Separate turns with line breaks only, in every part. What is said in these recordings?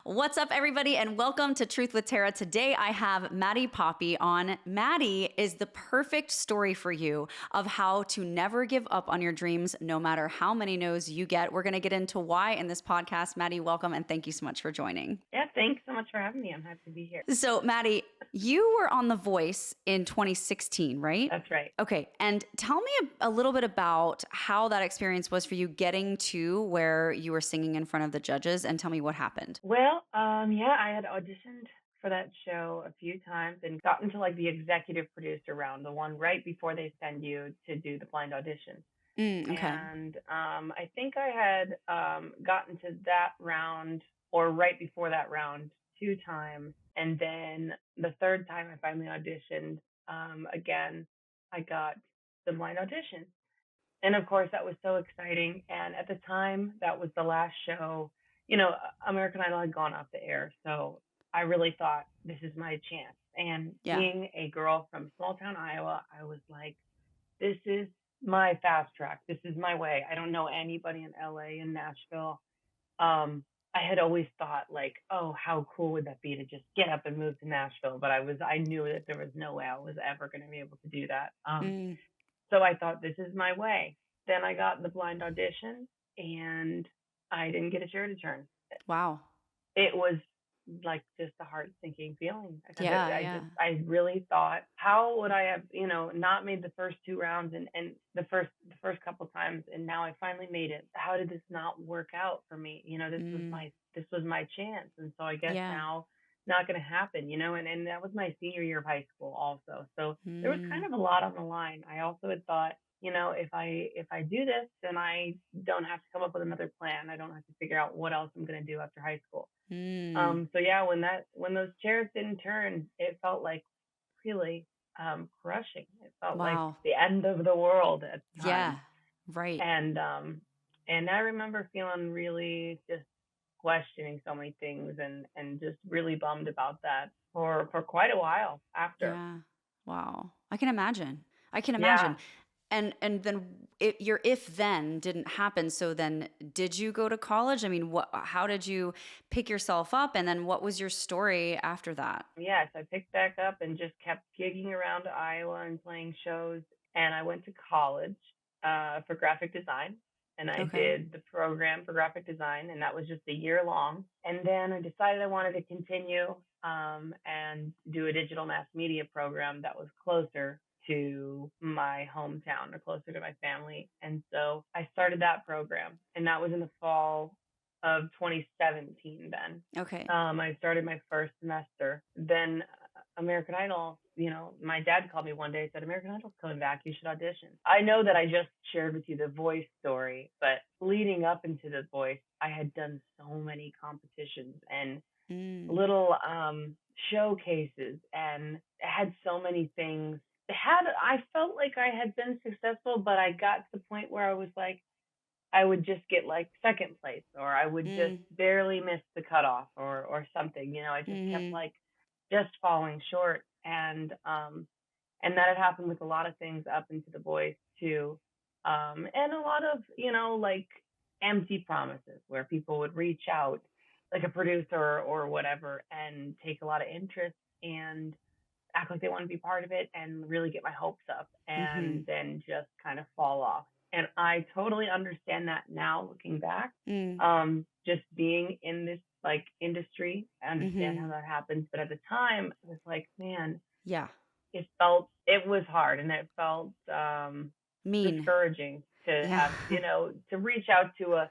What's up, everybody, and welcome to Truth with Tara. Today, I have Maddie Poppe on. Maddie is the perfect story for you of how to never give up on your dreams, no matter how many no's you get. We're going to get into why in this podcast. Maddie, welcome, and thank you so much for joining.
Yeah, thanks so much for having me. I'm happy to be here.
So, Maddie, you were on The Voice in 2016, right?
That's right.
Okay. And tell me a little bit about how that experience was for you getting to where you were singing in front of the judges, and tell me what happened.
Well, yeah, I had auditioned for that show a few times and gotten to like the executive producer round, the one right before they send you to do the blind audition.
Okay.
And I think I had gotten to that round or right before that round 2 times. And then the third time I finally auditioned again, I got the blind audition. And of course, that was so exciting. And at the time, that was the last show. American Idol had gone off the air. So I really thought, this is my chance. And
Yeah.
being a girl from small town Iowa, I was like, this is my fast track. This is my way. I don't know anybody in LA and Nashville. I had always thought like, oh, how cool would that be to just get up and move to Nashville? But I knew that there was no way I was ever going to be able to do that. So I thought, this is my way. Then I got the blind audition and I didn't get a chair to turn.
Wow.
It was like just a heart sinking feeling. Because
Yeah.
I really thought, how would I have, not made the first 2 rounds and the first couple times, and now I finally made it. How did this not work out for me? This was my chance. And so I guess now not going to happen, and that was my senior year of high school also. So there was kind of a lot on the line. I also had thought, if I do this, then I don't have to come up with another plan. I don't have to figure out what else I'm going to do after high school. So yeah, when those chairs didn't turn, it felt like really crushing. It felt like the end of the world at the time.
Yeah, right.
And I remember feeling really just questioning so many things and just really bummed about that for quite a while after.
Yeah. Wow. I can imagine.
Yeah.
And then your if then didn't happen. So then did you go to college? I mean, how did you pick yourself up? And then what was your story after that?
Yes, I picked back up and just kept gigging around Iowa and playing shows. And I went to college for graphic design. And I did the program for graphic design, and that was just a year long. And then I decided I wanted to continue and do a digital mass media program that was closer to my hometown or closer to my family. And so I started that program, and that was in the fall of 2017 then.
Okay.
I started my first semester. Then American Idol, my dad called me one day and said, American Idol's coming back. You should audition. I know that I just shared with you the Voice story, but leading up into the Voice, I had done so many competitions and little showcases, and had so many things. I felt like I had been successful, but I got to the point where I was like, I would just get like second place, or I would just barely miss the cutoff or something. I just kept like just falling short. And that had happened with a lot of things up into the Voice too. And a lot of, like empty promises where people would reach out, like a producer or whatever, and take a lot of interest and act like they want to be part of it and really get my hopes up, and then just kind of fall off. And I totally understand that now looking back. Just being in this like industry, I understand how that happens. But at the time, it was like, man, it was hard, and it felt discouraging to have, to reach out to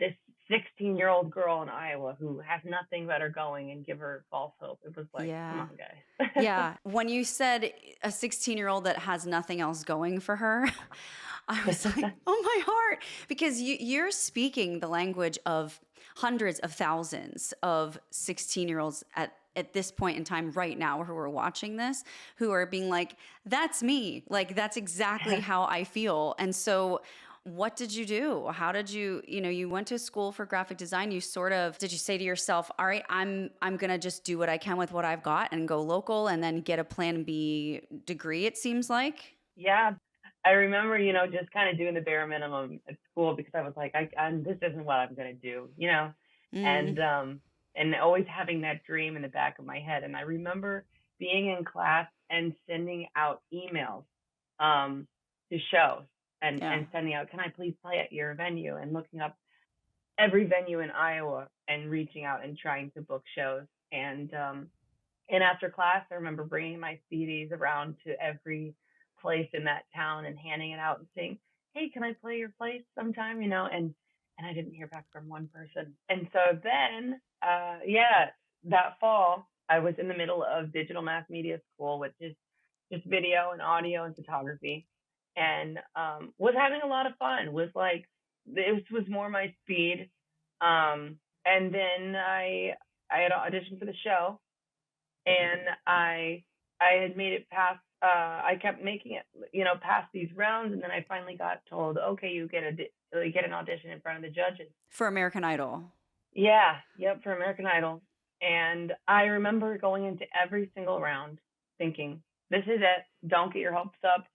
this 16-year-old girl in Iowa who has nothing better going and give her false hope. It was like, come on, guys.
Yeah. When you said a 16-year-old that has nothing else going for her, I was like, oh my heart, because you're speaking the language of hundreds of thousands of 16-year-olds at this point in time right now who are watching this, who are being like, that's me. Like, that's exactly how I feel. And so what did you do? How did you went to school for graphic design. Did you say to yourself, all right, I'm going to just do what I can with what I've got and go local and then get a plan B degree, it seems like?
Yeah. I remember, just kind of doing the bare minimum at school because I was like, this isn't what I'm going to do, and always having that dream in the back of my head. And I remember being in class and sending out emails to shows
Yeah.
and sending out, can I please play at your venue? And looking up every venue in Iowa and reaching out and trying to book shows. And after class, I remember bringing my CDs around to every place in that town and handing it out and saying, "Hey, can I play your place sometime?" And I didn't hear back from one person. And so then, yeah, that fall, I was in the middle of digital mass media school, which is just video and audio and photography, and was having a lot of fun. Was like this was more my speed. And then I had auditioned for the show, and I had made it past. I kept making it, past these rounds, and then I finally got told, okay, you get an audition in front of the judges.
For American Idol.
Yeah, yep, for American Idol. And I remember going into every single round thinking, this is it. Don't get your hopes up.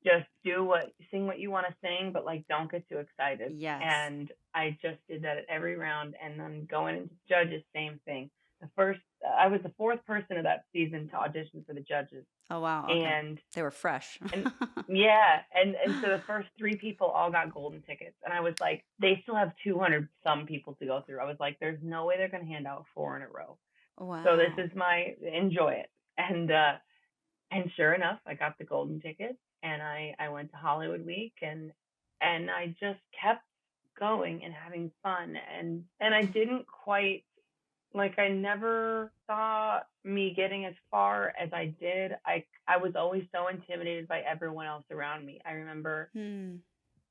Just sing what you want to sing, but like don't get too excited.
Yes.
And I just did that at every round, and then going into judges, same thing. I was the fourth person of that season to audition for the judges.
Oh wow. Okay.
And
they were fresh.
and yeah, and so the first three people all got golden tickets, and I was like, they still have 200 some people to go through. I was like, there's no way they're going to hand out 4 in a row.
Wow.
So this is enjoy it. And sure enough, I got the golden ticket, and I went to Hollywood Week, and I just kept going and having fun, and I didn't quite, like, I never saw me getting as far as I did. I was always so intimidated by everyone else around me. I remember,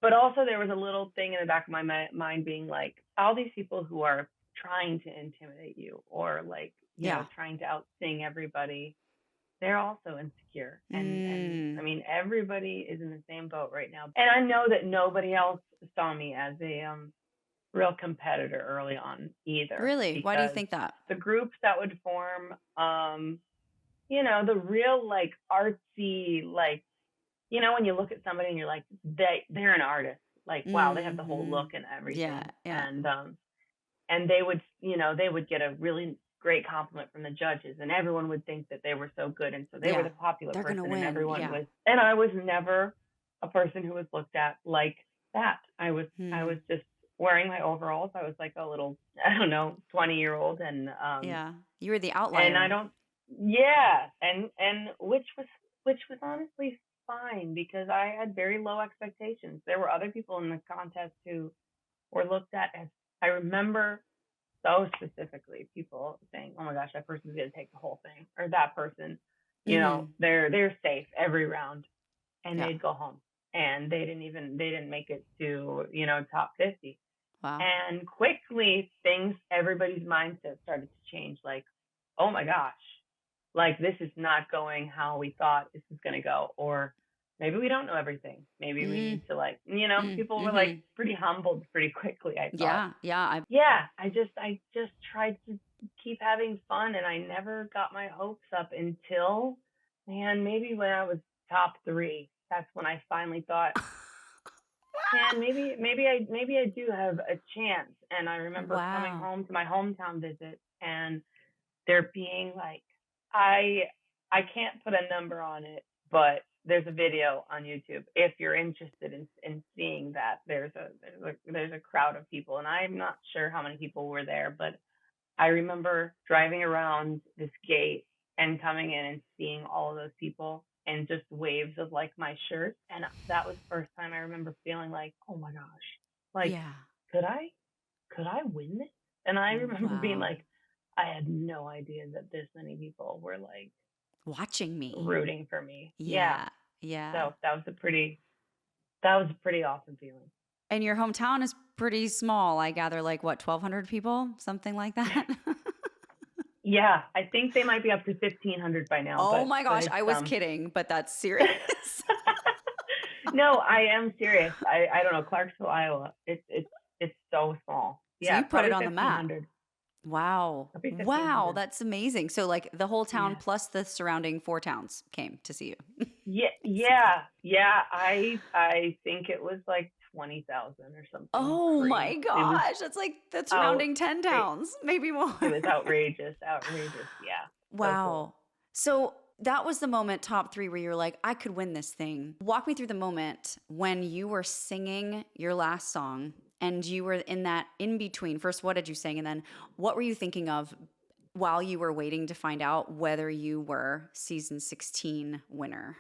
but also there was a little thing in the back of my mind being like, all these people who are trying to intimidate you, or like, trying to outsing everybody, they're also insecure. And I mean, everybody is in the same boat right now. And I know that nobody else saw me as a real competitor early on either.
Really? Why do you think that?
The groups that would form, the real like artsy, like, when you look at somebody and you're like, they're an artist. Like, wow, they have the whole look and everything.
Yeah.
And they would get a really great compliment from the judges, and everyone would think that they were so good, and so they were the popular
They're
person,
gonna win.
and everyone was. And I was never a person who was looked at like that. I was just wearing my overalls. I was like a little, I don't know, 20-year-old, and
you were the outlier.
And and which was honestly fine, because I had very low expectations. There were other people in the contest who were looked at as, I remember so specifically people saying, oh my gosh, that person's going to take the whole thing, or that person, they're safe every round, and they'd go home, and they didn't make it to, top 50.
Wow.
And quickly everybody's mindset started to change. Like, oh my gosh, like this is not going how we thought this was going to go, or maybe we don't know everything. Maybe we need to, like, people were like pretty humbled pretty quickly, I thought. I just tried to keep having fun, and I never got my hopes up until, man, maybe when I was top 3. That's when I finally thought, man, maybe I do have a chance. And I remember coming home to my hometown visit, and there being like, I can't put a number on it, but there's a video on YouTube if you're interested in seeing that. There's a crowd of people, and I'm not sure how many people were there, but I remember driving around this gate and coming in and seeing all of those people, and just waves of like my shirt. And that was the first time I remember feeling like, oh my gosh, like, could I win this? And I remember being like, I had no idea that this many people were like
watching me,
rooting for me.
Yeah.
So that was a pretty awesome feeling.
And your hometown is pretty small. I gather, like, what, 1,200 people, something like that?
Yeah, I think they might be up to 1,500 by now.
Oh my gosh, I was kidding, but that's serious.
No, I am serious. I don't know, Clarksville, Iowa. It's so small.
So you put it on the map.
1,500.
Wow, that's amazing. So like the whole town plus the surrounding 4 towns came to see you.
Yeah. I think it was like 20,000 or something
Oh my
crazy. It was
gosh. That's like the
out.
surrounding 10
It,
towns, maybe more.
it was outrageous, outrageous. Yeah, so cool.
Wow. So that was the moment, top three, where you're like, I could win this thing. Walk me through the moment when you were singing your last song and you were in that in between. First, what did you sing? And then what were you thinking of while you were waiting to find out whether you were season 16 winner?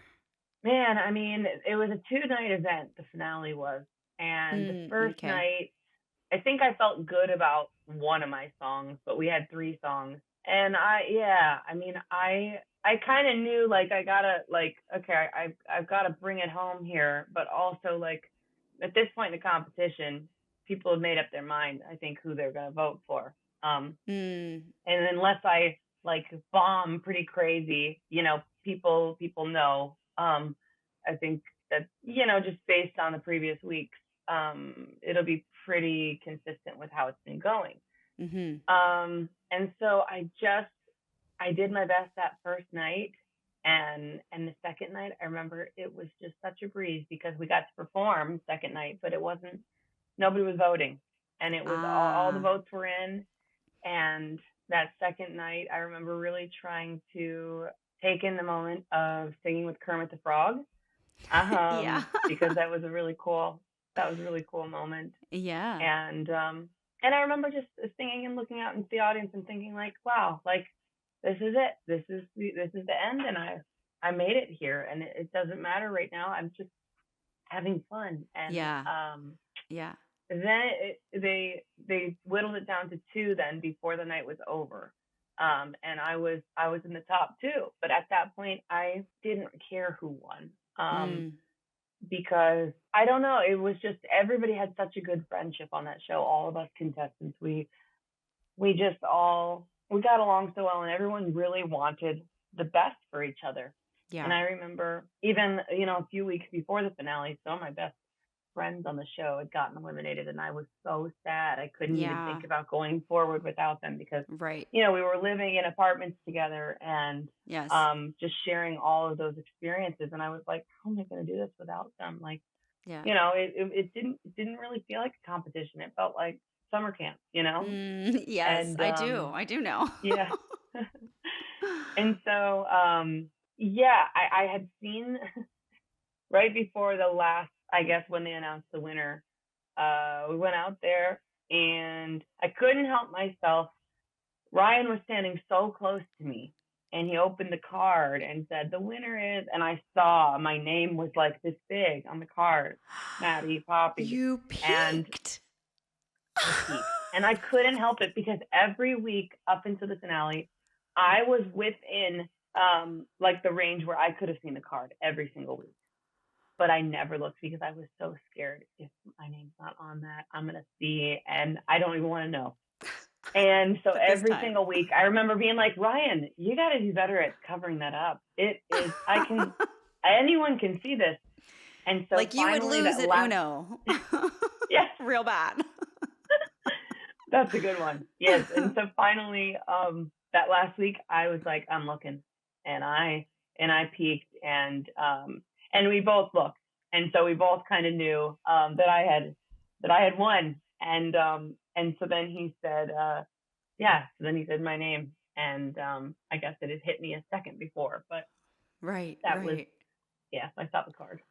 Man, I mean, it was a 2-night event. The finale was, and the first
Okay.
night, I think I felt good about one of my songs, but we had 3 songs. And I mean, I kind of knew like I gotta like, okay, I've got to bring it home here, but also like at this point in the competition, people have made up their mind, I think, who they're gonna vote for.
Mm,
And unless I like bomb pretty crazy, people know. I think that, just based on the previous weeks, it'll be pretty consistent with how it's been going.
mm-hmm.
And so I did my best that first night, and the second night I remember it was just such a breeze because we got to perform second night, but nobody was voting, and it was all the
Ah,
votes were in. And that second night, I remember really trying to take in the moment of singing with Kermit the Frog,
yeah.
because that was a really cool moment.
Yeah.
And I remember just singing and looking out into the audience and thinking like, wow, like this is it, this is the end, and I made it here, and it doesn't matter right now. I'm just having fun, and
Yeah. Yeah.
then they whittled it down to 2 then before the night was over. And I was in the top 2, but at that point I didn't care who won.
Mm,
Because I don't know, it was just everybody had such a good friendship on that show. All of us contestants, we just all we got along so well, and everyone really wanted the best for each other. And
yeah.
I remember even, a few weeks before the finale, some of my best friends on the show had gotten eliminated, and I was so sad. I couldn't even
Yeah.
think about going forward without them because,
Right.
we were living in apartments together and
Yes.
just sharing all of those experiences. And I was like, how am I going to do this without them? Like,
Yeah.
it didn't really feel like a competition. It felt like summer camp,
Yes,
and
I do. I do know.
yeah. And so, yeah, I had seen right before the last, I guess, when they announced the winner, we went out there and I couldn't help myself. Ryan was standing so close to me, and he opened the card and said, "The winner is," and I saw my name was like this big on the card, Maddie Poppe.
You
And
peaked.
I peaked. And I couldn't help it because every week up until the finale, I was within like the range where I could have seen the card every single week. But I never looked because I was so scared if my name's not on that, I'm gonna see, and I don't even want to know. And so
But this
every
time.
single week I remember being like, Ryan, you gotta be better at covering that up. It is anyone can see this. And so
Like you would
finally
lose
that
at
last
Uno.
yes,
Real bad.
that's a good one. Yes. And so finally, that last week I was like, I'm looking, and I peeked, and we both looked, and so we both kind of knew that I had won, and so then he said, yeah. So then he said my name, and I guess it had hit me a second before, but
Right,
that was
right.
yeah. I saw the card.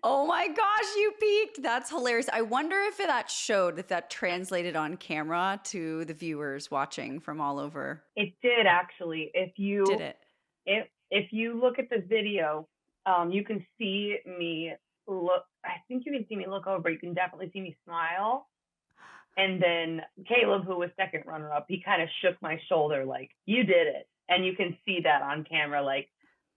Oh my gosh, you peaked. That's hilarious. I wonder if that showed, if that translated on camera to the viewers watching from all over.
It did actually.
Did it?
If you look at the video, you can see me look. I think you can see me look over. You can definitely see me smile. And then Caleb, who was second runner up, he kind of shook my shoulder like, "You did it," and you can see that on camera, like,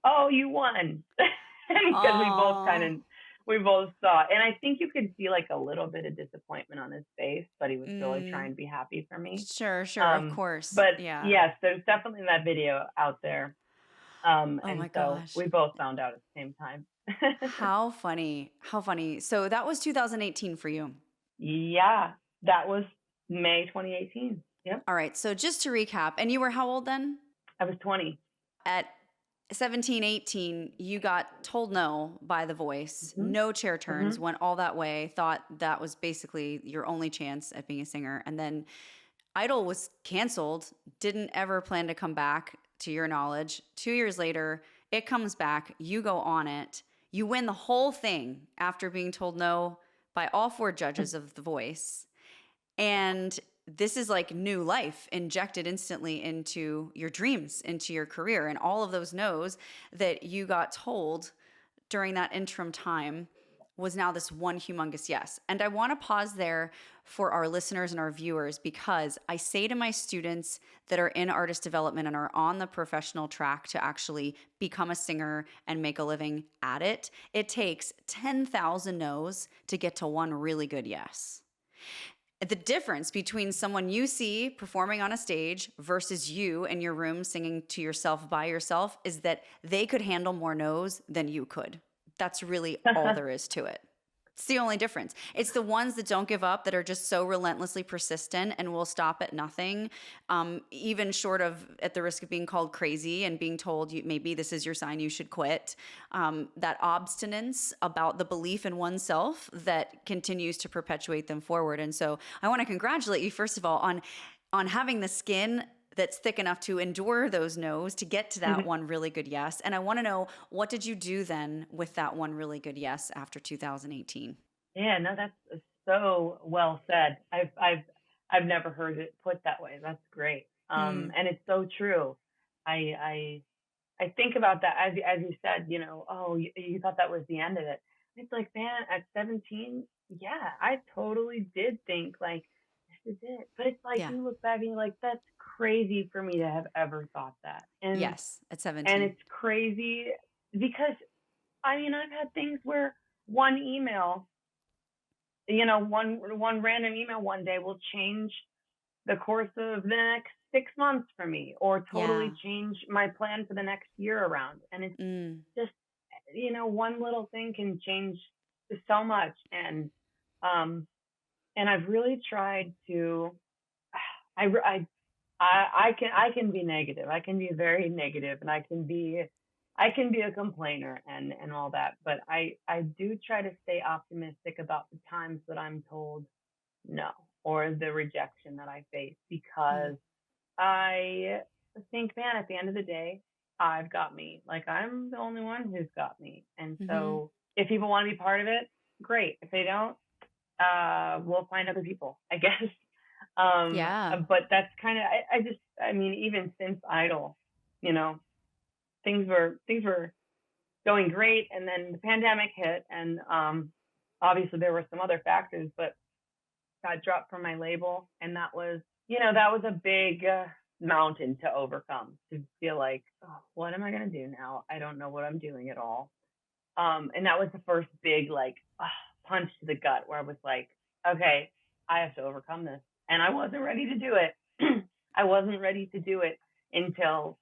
"Oh, you won," because
Oh.
we both saw, and I think you could see like a little bit of disappointment on his face, but he was really
Mm,
trying to be happy for me.
sure, sure, of course.
But
Yeah.
yes, there's definitely that video out there.
Oh
And
my
so
gosh.
we both found out at the same time.
How funny. How funny. So that was 2018 for you.
Yeah, that was May 2018. Yep.
All right. So just to recap, and you were how old then?
I was 20.
At 17, 18, you got told no by The Voice,
Hmm.
no chair turns,
Hmm.
went all that way, thought that was basically your only chance at being a singer. And then Idol was canceled, didn't ever plan to come back, to your knowledge. 2 years later, it comes back, you go on it, you win the whole thing after being told no by all four judges of The Voice. And this is like new life injected instantly into your dreams, into your career. And all of those no's that you got told during that interim time was now this one humongous yes. And I want to pause there for our listeners and our viewers, because I say to my students that are in artist development and are on the professional track to actually become a singer and make a living at it, it takes 10,000 no's to get to one really good yes. The difference between someone you see performing on a stage versus you in your room singing to yourself by yourself is that they could handle more no's than you could. That's really all there is to it. It's the only difference. It's the ones that don't give up, that are just so relentlessly persistent and will stop at nothing, even short of at the risk of being called crazy and being told maybe this is your sign, you should quit. That obstinance about the belief in oneself that continues to perpetuate them forward. And so I want to congratulate you, first of all, on having the skin that's thick enough to endure those no's to get to that one really good yes. And I want to know, what did you do then with that one really good yes after 2018?
Yeah, no, that's so well said. I've never heard it put that way. That's great.
Hmm.
And it's so true. I I think about that as you said, oh, you thought that was the end of it. It's like, man, at 17, yeah, I totally did think like this is it. But it's like
Yeah.
you look back and you're like, that's crazy for me to have ever thought that.
Yes. At
And
17.
it's crazy because I mean, I've had things where one email, one random email one day will change the course of the next 6 months for me, or
Yeah.
totally change my plan for the next year around. And it's
Mm.
just, one little thing can change so much. Um, and I've really tried to, I can be negative. I can be very negative, and I can be a complainer and all that. But I do try to stay optimistic about the times that I'm told no, or the rejection that I face,
Mm.
because I think, man, at the end of the day, I've got me. Like, I'm the only one who's got me. And
Hmm.
so if people want to be part of it, great. If they don't, we'll find other people, I guess.
Yeah.
But that's kind of, I mean, even since Idol, you know, things were going great, and then the pandemic hit, and obviously there were some other factors, but got dropped from my label, and that was a big mountain to overcome, to feel like, oh, what am I going to do now? I don't know what I'm doing at all. And that was the first big, like, punch to the gut, where I was like, okay, I have to overcome this. And I wasn't ready to do it. I wasn't ready to do it until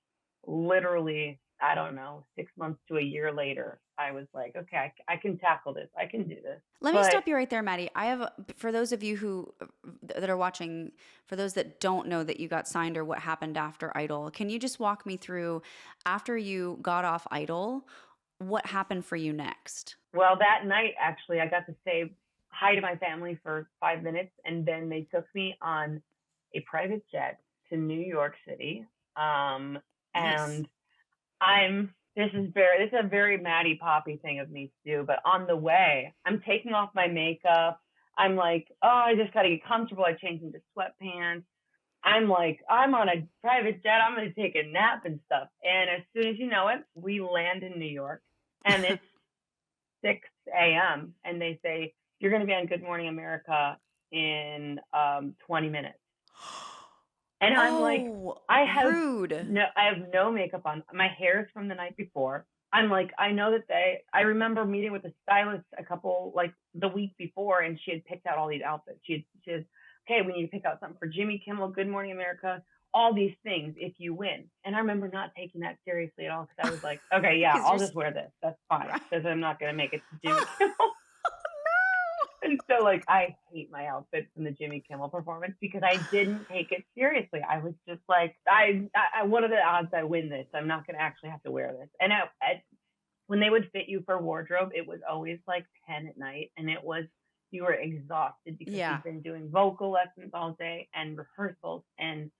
literally, I don't know, 6 months to a year later. I was like, okay, I can tackle this. I can do this.
Let me
But
stop you right there, Maddie. For those of you who that are watching, for those that don't know that you got signed or what happened after Idol, can you just walk me through, after you got off Idol, what happened for you next?
Well, that night, actually, I got to say hi to my family for 5 minutes, and then they took me on a private jet to New York City. Um,
Nice.
and this is a very Maddie Poppe thing of me to do, but on the way, I'm taking off my makeup. I'm like, oh, I just got to get comfortable. I changed into sweatpants. I'm like, I'm on a private jet. I'm going to take a nap and stuff. And as soon as you know it, we land in New York, and it's 6 a.m. and they say, you're going to be on Good Morning America in 20 minutes. And I'm like,
Oh,
I have
rude.
I have no makeup on. My hair is from the night before. I'm like, I know that I remember meeting with a stylist a couple, like, the week before, and she had picked out all these outfits. She had, okay, we need to pick out something for Jimmy Kimmel, Good Morning America, all these things if you win. And I remember not taking that seriously at all, because I was like, okay, yeah,
Because
I'll
you're
just wear this. That's fine,
right.
because I'm not going to make it to Jimmy Kimmel. And so, like, I hate my outfit from the Jimmy Kimmel performance because I didn't take it seriously. I was just like, what are the odds I win this? I'm not going to actually have to wear this. And when they would fit you for wardrobe, it was always like 10 at night. And you were exhausted because
Yeah.
you've been doing vocal lessons all day and rehearsals and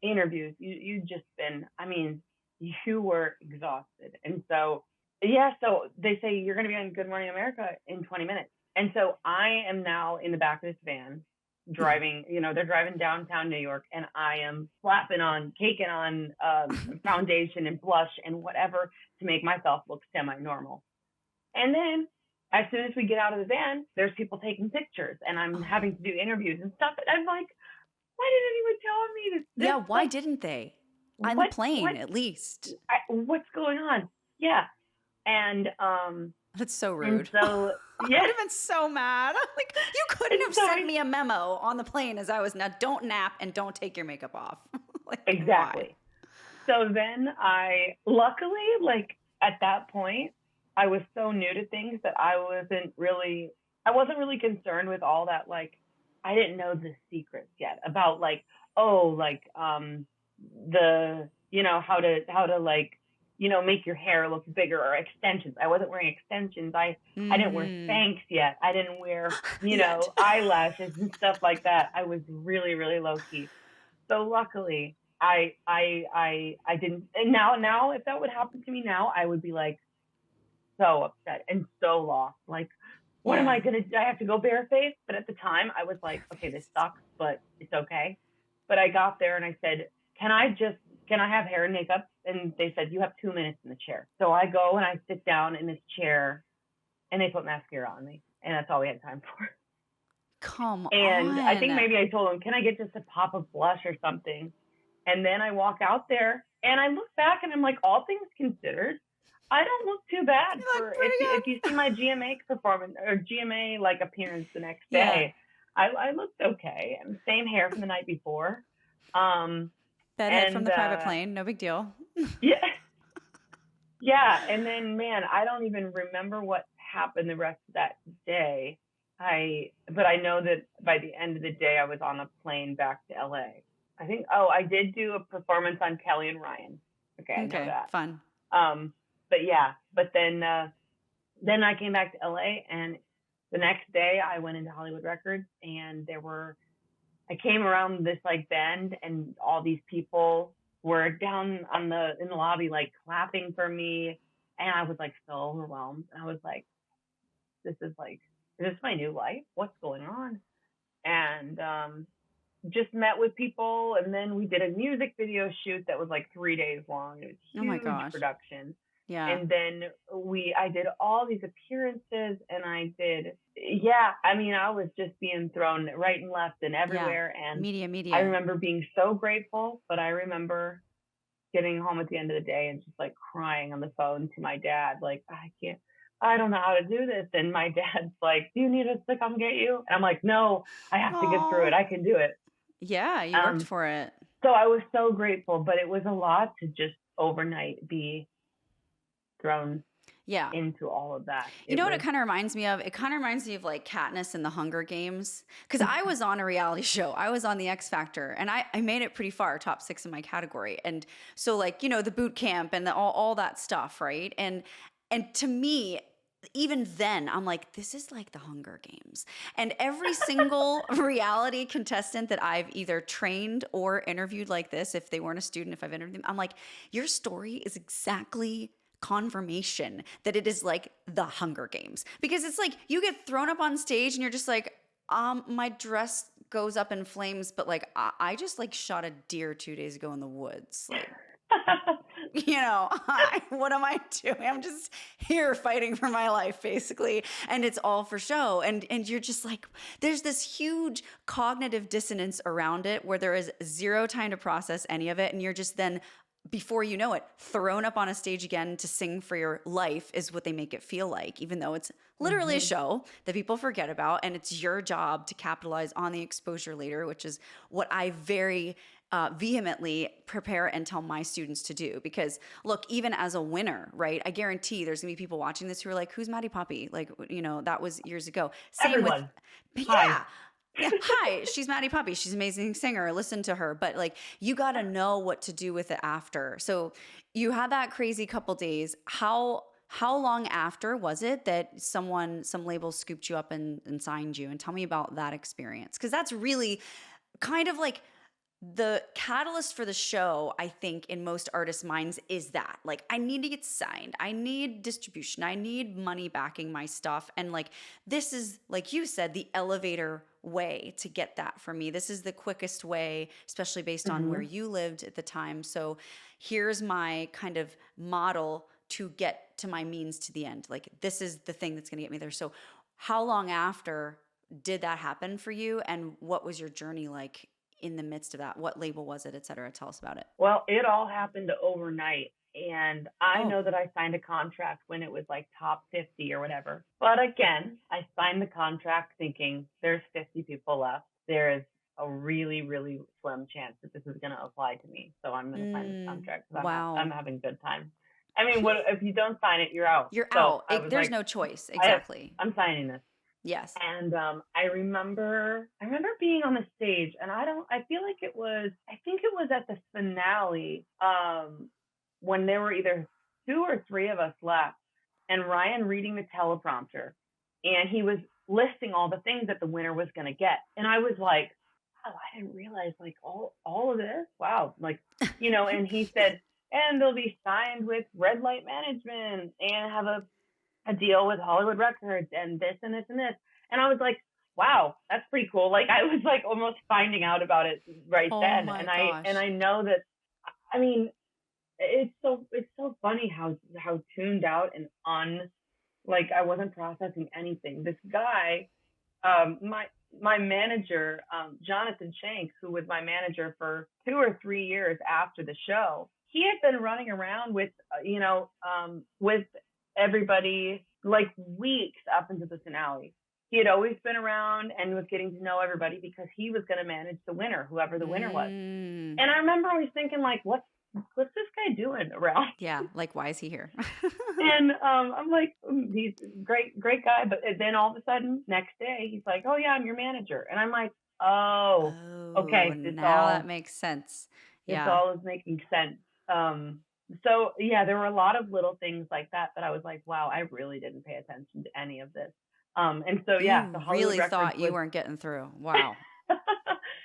interviews. You just been, I mean, you were exhausted. And so, yeah, so they say you're going to be on Good Morning America in 20 minutes. And so I am now in the back of this van driving, they're driving downtown New York, and I am caking on foundation and blush and whatever to make myself look semi-normal. And then as soon as we get out of the van, there's people taking pictures, and I'm having to do interviews and stuff. And I'm like, why didn't anyone tell me this?
Yeah, why didn't they? On the plane, at least.
What's going on? Yeah. And
that's so rude.
And so
yeah, I would have been so mad. Like, you couldn't have sent me a memo on the plane as I was now. Don't nap and don't take your makeup off. Like,
exactly. Why? So then luckily, like at that point, I was so new to things that I wasn't really concerned with all that. Like, I didn't know the secrets yet about like, how to like, make your hair look bigger, or extensions. I wasn't wearing extensions. I didn't wear Spanx yet. I didn't wear, eyelashes and stuff like that. I was really, really low key. So luckily I didn't. And now if that would happen to me now, I would be like so upset and so lost. Like, what am I going to do? I have to go barefaced. But at the time I was like, okay, this sucks, but it's okay. But I got there and I said, can I have hair and makeup? And they said, you have 2 minutes in the chair. So I go and I sit down in this chair, and they put mascara on me. And that's all we had time for.
Come on.
And I think maybe I told them, can I get just a pop of blush or something? And then I walk out there and I look back and I'm like, all things considered, I don't look too bad. If you see my GMA performance or GMA like appearance the next day, I looked okay. And same hair from the night before.
Bedhead from the private plane, no big deal.
Yeah. Yeah. And then, man, I don't even remember what happened the rest of that day. But I know that by the end of the day, I was on a plane back to LA. I think, I did do a performance on Kelly and Ryan. Okay, I know that.
Fun.
But then I came back to LA, and the next day I went into Hollywood Records, and I came around this like bend, and all these people were down in the lobby, like clapping for me. And I was like so overwhelmed. And I was like, is this my new life? What's going on? And just met with people. And then we did a music video shoot that was like 3 days long. It was huge. Oh my gosh. Production. Yeah. And then I did all these appearances, and I was just being thrown right and left and everywhere. Yeah. And media. I remember being so grateful, but I remember getting home at the end of the day and just like crying on the phone to my dad. Like, I don't know how to do this. And my dad's like, do you need us to come get you? And I'm like, no, I have to get through it. I can do it.
Yeah. You worked for it.
So I was so grateful, but it was a lot to just overnight be thrown into all of that.
You know what it kind of reminds me of? It kind of reminds me of like Katniss in the Hunger Games. Because I was on a reality show. I was on the X Factor, and I made it pretty far, top 6 in my category. And so like, the boot camp and all that stuff, right? And to me, even then, I'm like, this is like the Hunger Games. And every single reality contestant that I've either trained or interviewed like this, if they weren't a student, if I've interviewed them, I'm like, your story is exactly confirmation that it is like the Hunger Games. Because it's like you get thrown up on stage and you're just like, my dress goes up in flames, but like I just like shot a deer 2 days ago in the woods. Like, what am I doing? I'm just here fighting for my life, basically. And it's all for show. And you're just like, there's this huge cognitive dissonance around it where there is zero time to process any of it. And you're just then, before you know it, thrown up on a stage again to sing for your life is what they make it feel like, even though it's literally a show that people forget about. And it's your job to capitalize on the exposure later, which is what I very vehemently prepare and tell my students to do. Because look, even as a winner, right? I guarantee there's gonna be people watching this who are like, "Who's Maddie Poppe?" Like, that was years ago. Same with,
Everyone. Hi.
yeah. Yeah, hi, she's Maddie Poppe. She's an amazing singer. Listen to her. But like, you got to know what to do with it after. So you had that crazy couple days. How long after was it that some label scooped you up and signed you? And tell me about that experience, because that's really kind of like the catalyst for the show. I think in most artists' minds is that, like, I need to get signed, I need distribution, I need money backing my stuff. And like, this is, like you said, the elevator way to get that for me. This is the quickest way, especially based on where
Hmm.
you lived at the time. So here's my kind of model to get to my means to the end. Like, this is the thing that's going to get me there. So how long after did that happen for you, and what was your journey like in the midst of that? What label was it, et cetera? Tell us about it.
Well, it all happened overnight. And I
Oh,
know that I signed a contract when it was like top 50 or whatever. But again, I signed the contract thinking there's 50 people left. There is a really, really slim chance that this is going to apply to me. So I'm going to sign this contract because I'm
wow.
having a good time. I mean, what if you don't sign it, you're out.
You're
So
out.
I was
There's
like,
no choice.
I have,
Exactly.
I'm signing this.
Yes.
And I remember being on the stage, and I feel like I think it was at the finale, when there were either two or three of us left, and Ryan reading the teleprompter, and he was listing all the things that the winner was going to get. And I was like, oh, I didn't realize, like, all of this. Wow. Like, and he said, and they'll be signed with Red Light Management and have a deal with Hollywood Records and this and this and this. And I was like, wow, that's pretty cool. Like, I was like almost finding out about it right
Oh
then.
my
And
gosh.
I know that, I mean, it's so funny how tuned out and like, I wasn't processing anything. This guy, my manager, Jonathan Shanks, who was my manager for 2 or 3 years after the show, he had been running around with everybody like weeks up into the finale. He had always been around and was getting to know everybody because he was going to manage the winner, whoever the winner was.
Mm.
And I remember always thinking, like, what's this guy doing around?
Yeah. Like, why is he here?
And I'm like, he's a great guy. But then all of a sudden, next day, he's like, oh yeah, I'm your manager. And I'm like, oh,
Oh,
okay,
now that makes sense.
this
Yeah.
all is making sense. So yeah, there were a lot of little things like that I was like, wow, I really didn't pay attention to any of this. And so yeah,
You
the Hollywood
really
Records
thought you
was
weren't getting through. Wow.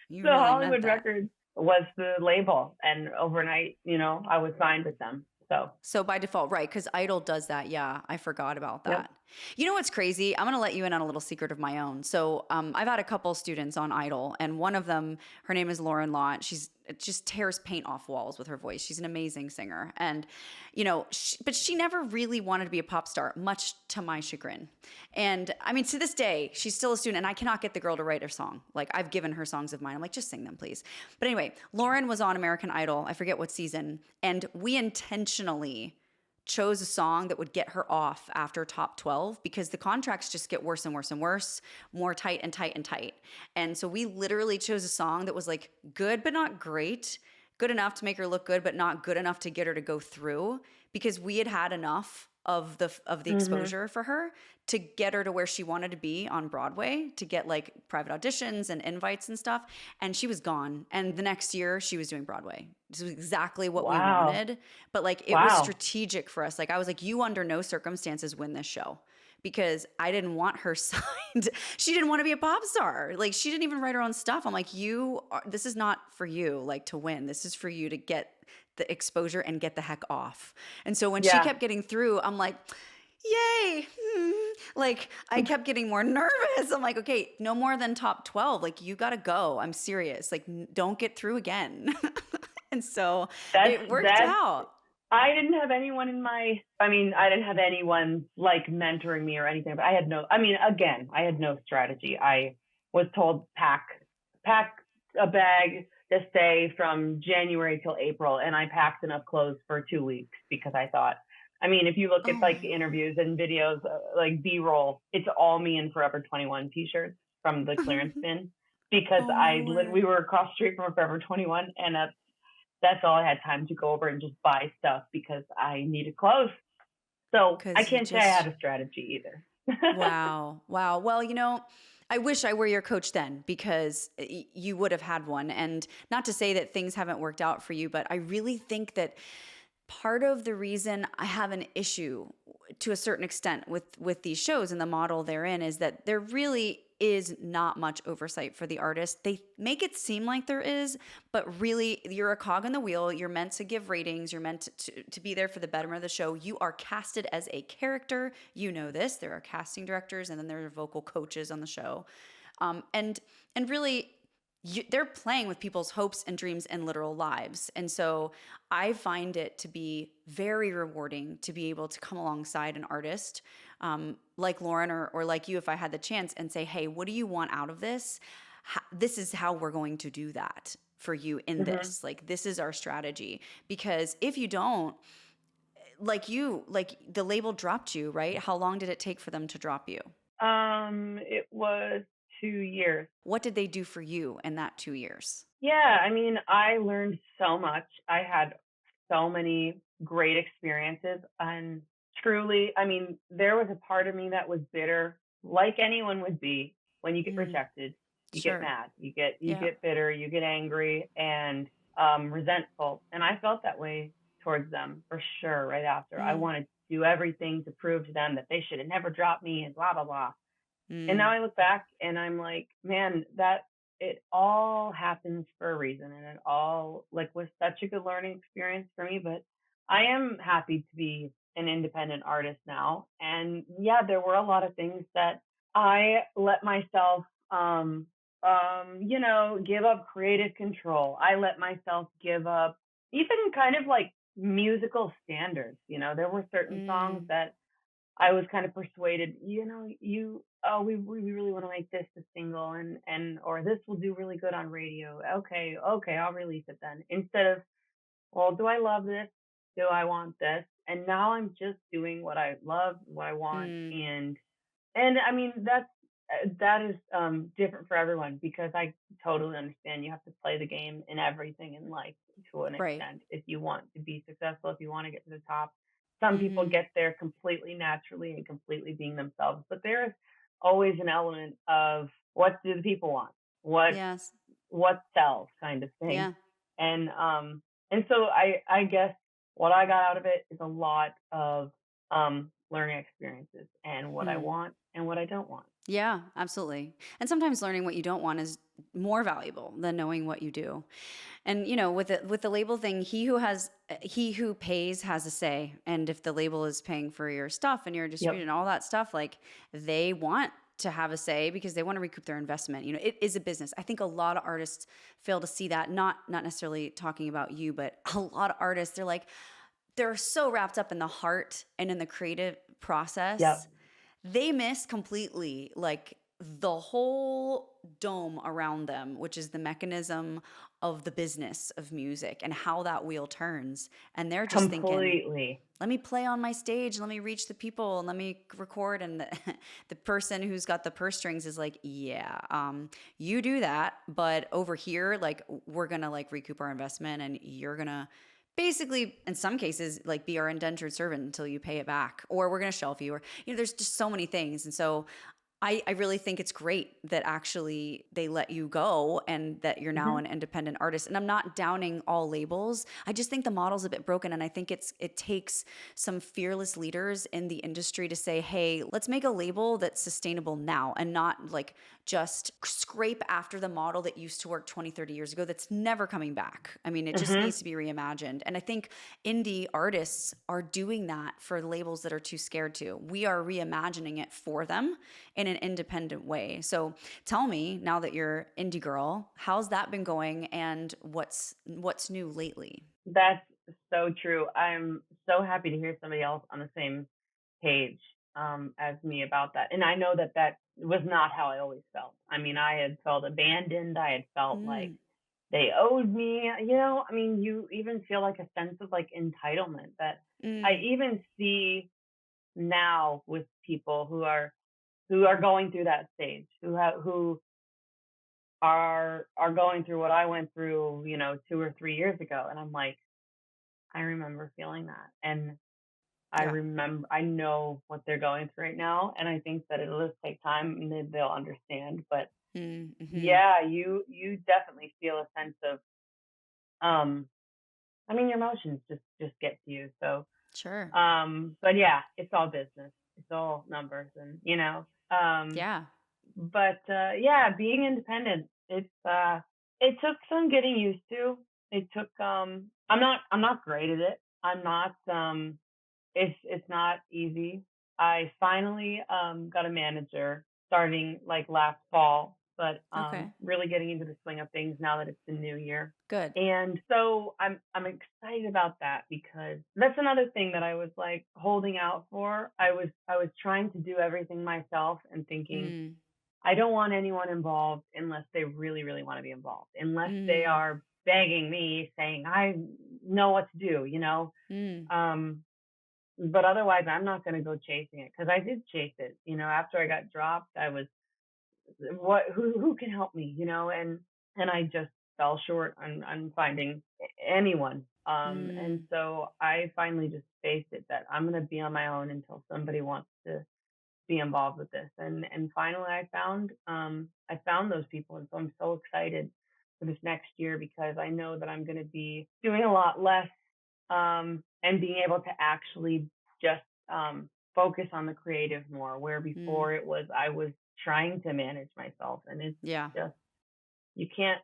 You
so
really meant
Hollywood
that.
Records was the label, and overnight, I was signed with them. So
So by default, right? Because Idol does that. Yeah, I forgot about
yep.
that. You know what's crazy? I'm going to let you in on a little secret of my own. So I've had a couple students on Idol, and one of them, her name is Lauren Lott. She's it just tears paint off walls with her voice. She's an amazing singer, and but she never really wanted to be a pop star, much to my chagrin. And I mean, to this day, she's still a student, and I cannot get the girl to write a song. Like, I've given her songs of mine. I'm like, just sing them, please. But anyway, Lauren was on American Idol. I forget what season, and we intentionally chose a song that would get her off after top 12 because the contracts just get worse and worse and worse, more tight and tight and tight. And so we literally chose a song that was like good but not great, good enough to make her look good but not good enough to get her to go through, because we had had enough of the
Mhm.
exposure for her to get her to where she wanted to be on Broadway, to get like private auditions and invites and stuff. And she was gone. And the next year she was doing Broadway. This was exactly what we
Wow.
wanted. But like, it was
Wow.
strategic for us. Like, I was like, you under no circumstances win this show, because I didn't want her signed. She didn't want to be a pop star. Like, she didn't even write her own stuff. I'm like, this is not for you, like, to win. This is for you to get the exposure and get the heck off. And so when she
Yeah.
kept getting through, I'm like, yay. Like, I kept getting more nervous. I'm like, okay, no more than top 12. Like, you got to go. I'm serious. Like, don't get through again. And so
That's
it worked
that
out.
I didn't have anyone I didn't have anyone like mentoring me or anything, but I had no strategy. I was told pack a bag to stay from January till April, and I packed enough clothes for 2 weeks because I thought, if you look at
Oh
like
my.
interviews and videos, like B-roll, it's all me in Forever 21 t-shirts from the clearance bin. because
Oh my
we
word.
were across the street from a Forever 21, and that's all I had time to go over and just buy stuff because I needed clothes. So I
Because you
can't say I had
just,
a strategy either.
wow. Wow. Well, I wish I were your coach then because you would have had one. And not to say that things haven't worked out for you, but I really think that part of the reason I have an issue to a certain extent with these shows and the model they're in is that there really is not much oversight for the artist. They make it seem like there is, but really you're a cog in the wheel. You're meant to give ratings. You're meant to be there for the betterment of the show. You are casted as a character. You know this. There are casting directors and then there are vocal coaches on the show. And really they're playing with people's hopes and dreams and literal lives. And so I find it to be very rewarding to be able to come alongside an artist like Lauren or like you, if I had the chance, and say, hey, what do you want out of this? This is how we're going to do that for you in
Hmm.
this. Like, this is our strategy. Because if you don't, like the label dropped you, right? How long did it take for them to drop you?
It was 2 years.
What did they do for you in that 2 years?
Yeah, I mean, I learned so much. I had so many great experiences, and truly, I mean, there was a part of me that was bitter, like anyone would be when you get
Mm,
rejected. You get
sure.
mad, you
Yeah.
get bitter, you get angry and resentful. And I felt that way towards them for sure right after. I
Mm,
wanted to do everything to prove to them that they should have never dropped me and blah blah blah. And now
mm,
I look back and I'm like, man, that it all happens for a reason, and it all like was such a good learning experience for me. But I am happy to be an independent artist now. And yeah, there were a lot of things that I let myself give up creative control. I let myself give up even kind of like musical standards. There were certain songs
mm,
that I was kind of persuaded, we really want to make this a single, and or this will do really good on radio. Okay, I'll release it then. Instead of, well, do I love this? Do I want this? And now I'm just doing what I love, what I want,
mm.
and I mean that is different for everyone, because I totally understand you have to play the game in everything in life to an
Right.
extent if you want to be successful, if you want to get to the top. Some people
Mm-hmm.
get there completely naturally and completely being themselves, but there's always an element of what do the people want, what
Yes.
what sells kind of thing.
Yeah.
And so I guess what I got out of it is a lot of learning experiences and what I
Hmm.
want and what I don't want.
Yeah, absolutely. And sometimes learning what you don't want is more valuable than knowing what you do. And with the label thing, he who pays has a say. And if the label is paying for your stuff and you're
Yep.
distributing all that stuff, like they want to have a say because they want to recoup their investment. It is a business. I think a lot of artists fail to see that. Not necessarily talking about you, but a lot of artists, they're so wrapped up in the heart and in the creative process,
Yep.
they miss completely like the whole dome around them, which is the mechanism of the business of music and how that wheel turns. And they're just thinking,
Completely.
let me play on my stage, let me reach the people, and let me record. And the person who's got the purse strings is like, yeah, you do that, but over here, like we're gonna like recoup our investment, and you're gonna basically in some cases like be our indentured servant until you pay it back, or we're going to shelf you, or there's just so many things. And so I really think it's great that actually they let you go and that you're now
Hmm.
an independent artist. And I'm not downing all labels. I just think the model's a bit broken. And I think it takes some fearless leaders in the industry to say, hey, let's make a label that's sustainable now and not like just scrape after the model that used to work 20, 30 years ago that's never coming back. I mean, it just
Hmm.
needs to be reimagined. And I think indie artists are doing that for labels that are too scared to. We are reimagining it for them in an independent way. So tell me, now that you're indie girl, how's that been going and what's new lately?
That's so true. I'm so happy to hear somebody else on the same page as me about that. And I know that that was not how I always felt. I mean, I had felt abandoned. I had felt like
Mm,
they owed me. I mean, you even feel like a sense of like entitlement that I
mm,
even see now with people who are going through that stage, who are going through what I went through, 2 or 3 years ago. And I'm like, I remember feeling that. And
Yeah.
I know what they're going through right now. And I think that it'll just take time and they'll understand. But
Mm-hmm.
yeah, you definitely feel a sense of, um, I mean, your emotions just get to you. So,
Sure.
but yeah, it's all business. It's all numbers and,
Yeah.
but yeah, being independent, it took some getting used to. It took I'm not great at it. I'm not it's not easy. I finally got a manager starting like last fall, but
Okay.
really getting into the swing of things now that it's the new year.
Good.
And so I'm excited about that because that's another thing that I was like holding out for. I was trying to do everything myself and thinking
Mm.
I don't want anyone involved unless they really, really want to be involved, unless they
Mm.
are begging me, saying, I know what to do.
Mm.
Um, but otherwise, I'm not going to go chasing it because I did chase it. After I got dropped, I was, who can help me, and I just fell short on finding anyone. And
Mm.
so I finally just faced it that I'm going to be on my own until somebody wants to be involved with this. And finally I found those people. And so I'm so excited for this next year because I know that I'm going to be doing a lot less and being able to actually just focus on the creative more, where
Mm.
before I was trying to manage myself. And it's
Yeah.
just you can't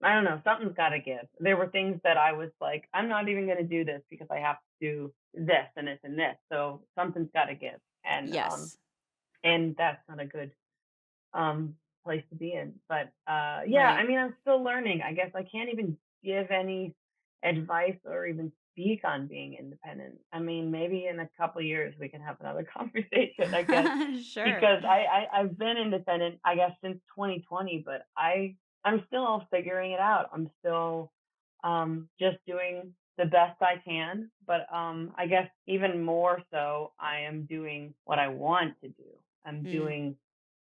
I don't know, something's got to give. There were things that I was like, I'm not even going to do this because I have to do this and this and this. So something's got to give.
Yes.
And that's not a good um place to be in. But yeah,
Right.
I mean, I'm still learning. I guess I can't even give any advice or even speak on being independent. I mean, maybe in a couple of years we can have another conversation, I guess,
Sure.
because I've been independent, I guess, since 2020, but I'm still figuring it out. I'm still just doing the best I can, but I guess even more so, I am doing what I want to do. I'm
Mm.
doing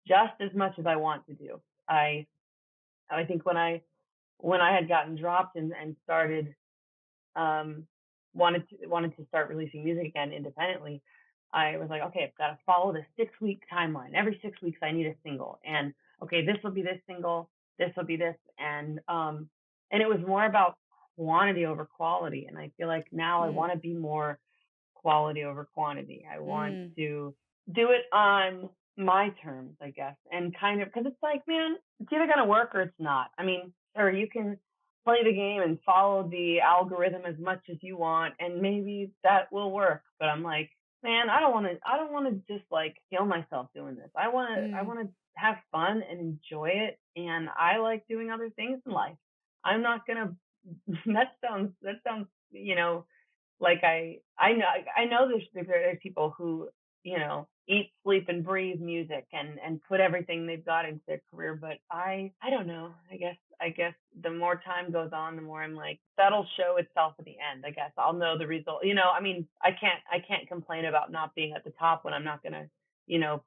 just as much as I want to do. I I think when I had gotten dropped and started um wanted to start releasing music again independently, I was like, okay, I've got to follow the 6 week timeline. Every 6 weeks I need a single. And okay, this will be this single, this will be this. And it was more about quantity over quality. And I feel like now I
Mm.
want to be more quality over quantity. I want
Mm.
to do it on my terms, I guess, and kind of because it's like, man, it's either gonna work or it's not. I mean, or you can play the game and follow the algorithm as much as you want, and maybe that will work. But I'm like, man, I don't want to just like kill myself doing this. I
Mm.
want to have fun and enjoy it, and I like doing other things in life. I'm not gonna. That sounds like I know there's people who eat, sleep, and breathe music and put everything they've got into their career, but I don't know. I guess the more time goes on, the more I'm like that'll show itself at the end. I guess I'll know the result. I mean, I can't complain about not being at the top when I'm not gonna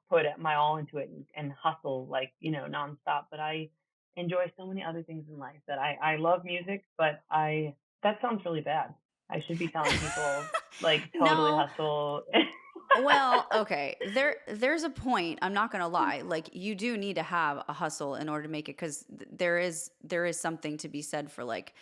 put my all into it and hustle like nonstop. But I enjoy so many other things in life that I love music, but I that sounds really bad. I should be telling people like totally
No.
hustle.
Well, okay. There's a point, I'm not going to lie. Like you do need to have a hustle in order to make it cuz there is something to be said for like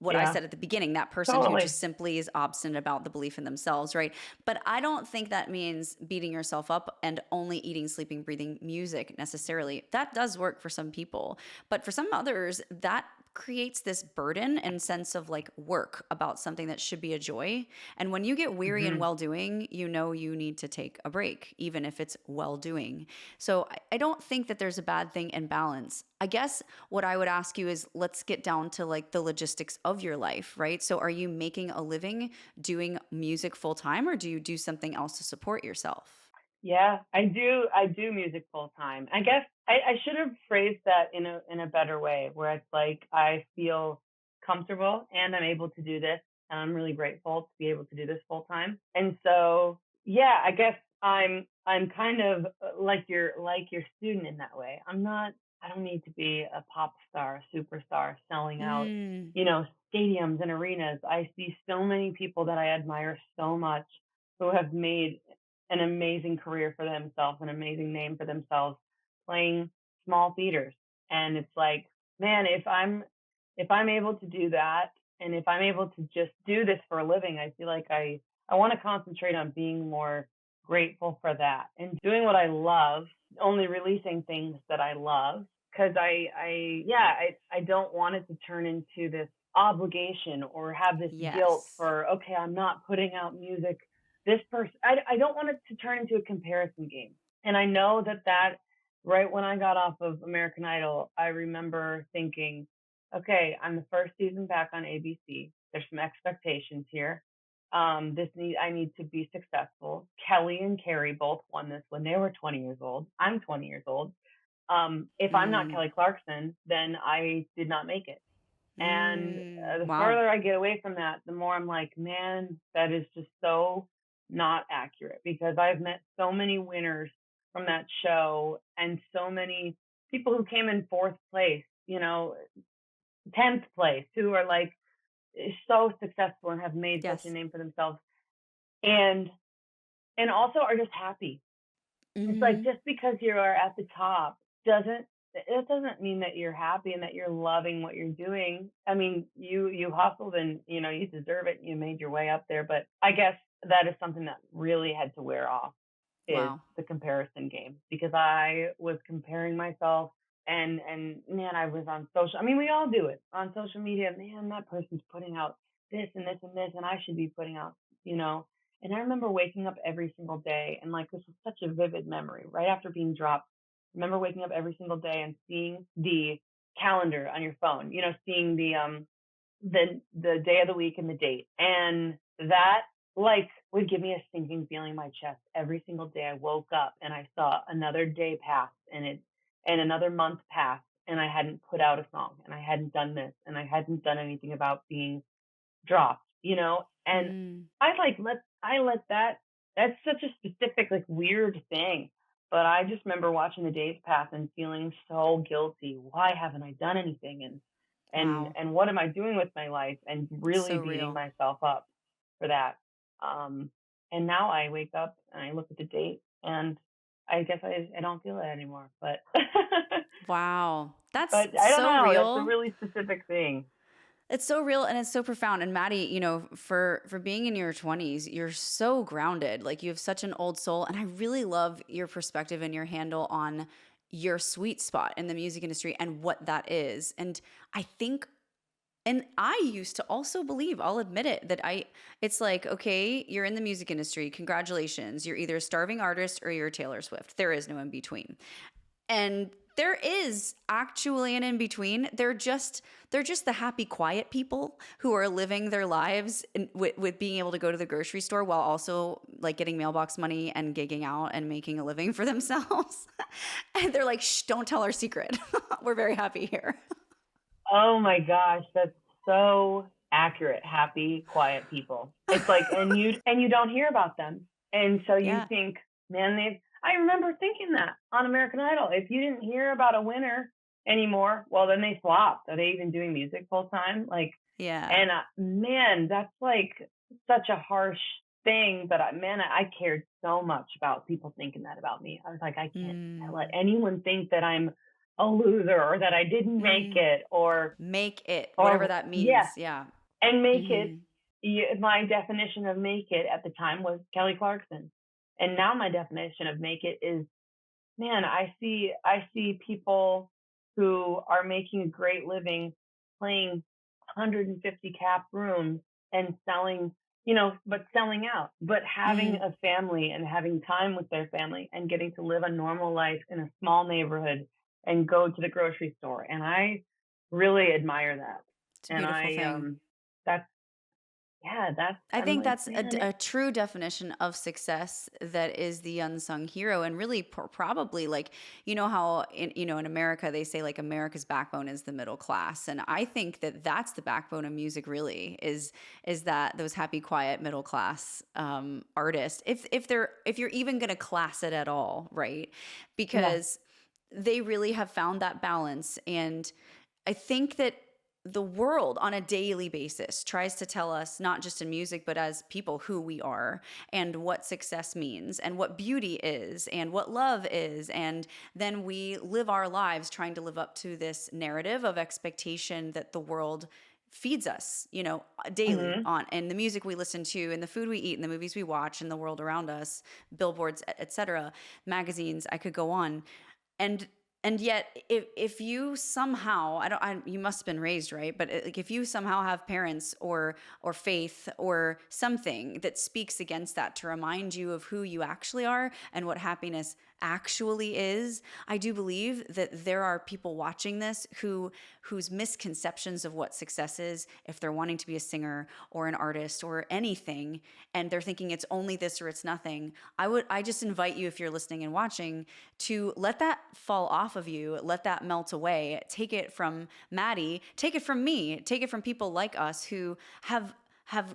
what I
Yeah,
said at the beginning, that person who
totally.
just simply is obstinate about the belief in themselves, right? But I don't think that means beating yourself up and only eating, sleeping, breathing music necessarily. That does work for some people, but for some others, that creates this burden and sense of like work about something that should be a joy. And when you get weary and
Hmm.
well doing, you know you need to take a break, even if it's well doing. So I don't think that there's a bad thing in balance. I guess what I would ask you is let's get down to like the logistics of your life, right? So are you making a living doing music full time or do you do something else to support yourself?
Yeah, I do music full time. I guess I should have phrased that in a better way, where it's like I feel comfortable and I'm able to do this, and I'm really grateful to be able to do this full time. And so yeah, I guess I'm kind of like your student in that way. I don't need to be a pop star, a superstar selling out,
Mm,
you know, stadiums and arenas. I see so many people that I admire so much who have made an amazing career for themselves, an amazing name for themselves playing small theaters. And it's like, man, if I'm able to do that and if I'm able to just do this for a living, I feel like I want to concentrate on being more grateful for that and doing what I love, only releasing things that I love. Cause I don't want it to turn into this obligation or have this guilt
yes.
for, okay, I'm not putting out music. This person, I don't want it to turn into a comparison game. And I know that right when I got off of American Idol, I remember thinking, okay, I'm the first season back on ABC. There's some expectations here. I need to be successful. Kelly and Carrie both won this when they were 20 years old. I'm 20 years old. If I'm not
Mm,
Kelly Clarkson, then I did not make it. And the
wow.
further I get away from that, the more I'm like, man, that is just so not accurate because I've met so many winners from that show and so many people who came in fourth place, you know, 10th place, who are like so successful and have made such a
Yes.
name for themselves and also are just happy. It's like
Hmm.
just because you are at the top doesn't it doesn't mean that you're happy and that you're loving what you're doing. I mean, you hustled and you know you deserve it. You made your way up there, but I guess that is something that really had to wear off is
Wow.
the comparison game because I was comparing myself and man, I was on social. I mean, we all do it on social media. Man, that person's putting out this and this and this, and I should be putting out, you know. And I remember waking up every single day, and like this is such a vivid memory. Right after being dropped, I remember waking up every single day and seeing the calendar on your phone. You know, seeing the day of the week and the date. And that like would give me a sinking feeling in my chest every single day I woke up and I saw another day pass and another month pass and I hadn't put out a song and I hadn't done this and I hadn't done anything about being dropped, you know? And
Mm,
I let that that's such a specific, like weird thing. But I just remember watching the days pass and feeling so guilty. Why haven't I done anything?
wow.
And what am I doing with my life? And really
So
beating
real.
myself up for that. And now I wake up and I look at the date and I guess I don't feel it anymore. But
Wow. That's
but I don't
so
know. That's a
real.
really specific thing.
It's so real and it's so profound. And Maddie, for being in your 20s, you're so grounded. Like you have such an old soul and I really love your perspective and your handle on your sweet spot in the music industry and what that is. And I think and I used to also believe, I'll admit it, that it's like, okay, you're in the music industry. Congratulations. You're either a starving artist or you're Taylor Swift. There is no in between. And there is actually an in between. They're just the happy, quiet people who are living their lives with being able to go to the grocery store while also like getting mailbox money and gigging out and making a living for themselves. And they're like, shh, don't tell our secret. We're very happy here.
Oh my gosh, that's so accurate. Happy, quiet people. It's like and you don't hear about them. And so you
Yeah.
think, man, they've I remember thinking that on American Idol. If you didn't hear about a winner anymore, well then they flopped. Are they even doing music full time? Like
Yeah.
and man, that's like such a harsh thing, but I cared so much about people thinking that about me. I was like, I can't let
Mm.
anyone think that I'm a loser or that I didn't make
Mm.
it
Make it, whatever
or
that
yeah,
means. Yeah.
and make it.
Hmm.
My definition of make it at the time was Kelly Clarkson, and now my definition of make it is man, I see people who are making a great living playing 150 cap rooms and selling, you know, but selling out, but having
Mm.
a family and having time with their family and getting to live a normal life in a small neighborhood and go to the grocery store. And I really admire that.
It's a
And
beautiful thing.
that's Yeah,
I
I'm
think
like,
that's
man,
a true definition of success that is the unsung hero. And really probably like, you know how in America they say like America's backbone is the middle class. And I think that that's the backbone of music really is that those happy, quiet middle class artists, if you're even going to class it at all, right?
yeah.
Because they really have found that balance. And I think that the world on a daily basis tries to tell us, not just in music, but as people, who we are and what success means and what beauty is and what love is. And then we live our lives trying to live up to this narrative of expectation that the world feeds us, daily
Hmm.
on and the music we listen to and the food we eat and the movies we watch and the world around us, billboards, etc., magazines, I could go on. And yet if you somehow you must have been raised right, but like if you somehow have parents or faith or something that speaks against that to remind you of who you actually are and what happiness actually is, I do believe that there are people watching this whose misconceptions of what success is, if they're wanting to be a singer or an artist or anything, and they're thinking it's only this or it's nothing. I just invite you, if you're listening and watching, to let that fall off of you, let that melt away. Take it from Maddie, take it from me, take it from people like us who have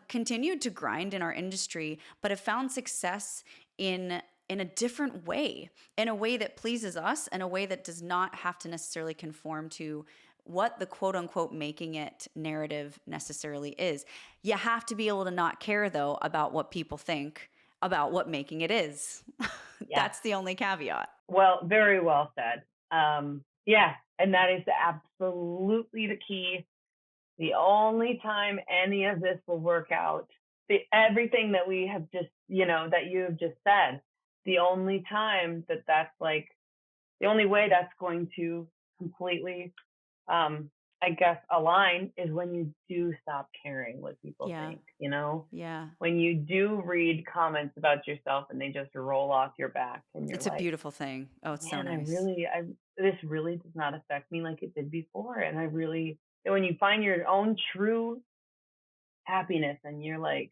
continued to grind in our industry, but have found success in a different way, in a way that pleases us, in a way that does not have to necessarily conform to what the quote unquote making it narrative necessarily is. You have to be able to not care though about what people think about what making it is.
Yeah.
That's the only caveat.
Well, very well said. Yeah, and that is absolutely the key. The only time any of this will work out, everything that we have just, that you have just said, the only time that's like, the only way that's going to completely, I guess, align is when you do stop caring what people
Yeah.
think.
Yeah.
When you do read comments about yourself and they just roll off your back and you're
It's a
like,
beautiful thing. Oh, it's so
man,
nice.
this really does not affect me like it did before. And when you find your own true happiness and you're like,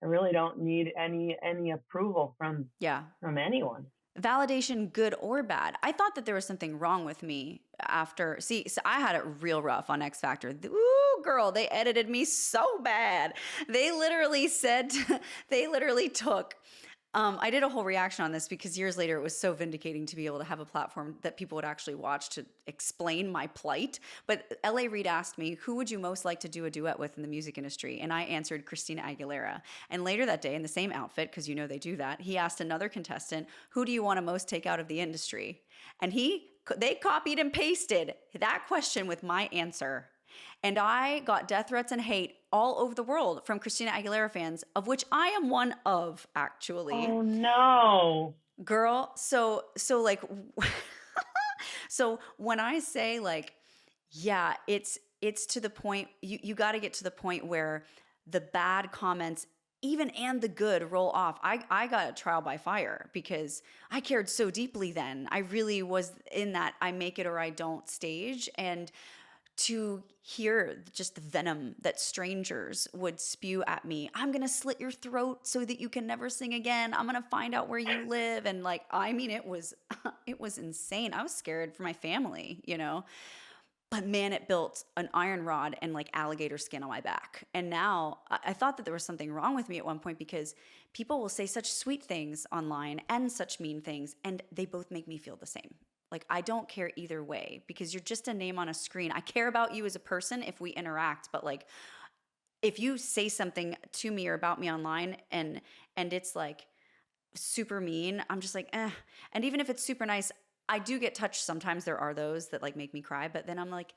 I really don't need any approval
Yeah.
from anyone.
Validation, good or bad. I thought that there was something wrong with me so I had it real rough on X Factor. Ooh, girl, they edited me so bad. They literally said, they literally took, I did a whole reaction on this because years later it was so vindicating to be able to have a platform that people would actually watch to explain my plight. But LA Reid asked me, who would you most like to do a duet with in the music industry? And I answered Christina Aguilera. And later that day, in the same outfit, because they do that, he asked another contestant, who do you want to most take out of the industry? And they copied and pasted that question with my answer. And I got death threats and hate all over the world from Christina Aguilera fans, of which I am one of, actually.
Oh no.
Girl, so like so when I say like, yeah, it's to the point, you got to get to the point where the bad comments even and the good roll off. I got a trial by fire because I cared so deeply then. I really was in that I make it or I don't stage. And to hear just the venom that strangers would spew at me. I'm going to slit your throat so that you can never sing again. I'm going to find out where you live. And like, I mean, it was it was insane. I was scared for my family. But man, it built an iron rod and like alligator skin on my back. And now I thought that there was something wrong with me at one point because people will say such sweet things online and such mean things, and they both make me feel the same. Like, I don't care either way because you're just a name on a screen. I care about you as a person if we interact, but like, if you say something to me or about me online and it's like super mean, I'm just like, eh. And even if it's super nice, I do get touched sometimes. There are those that like make me cry, but then I'm like,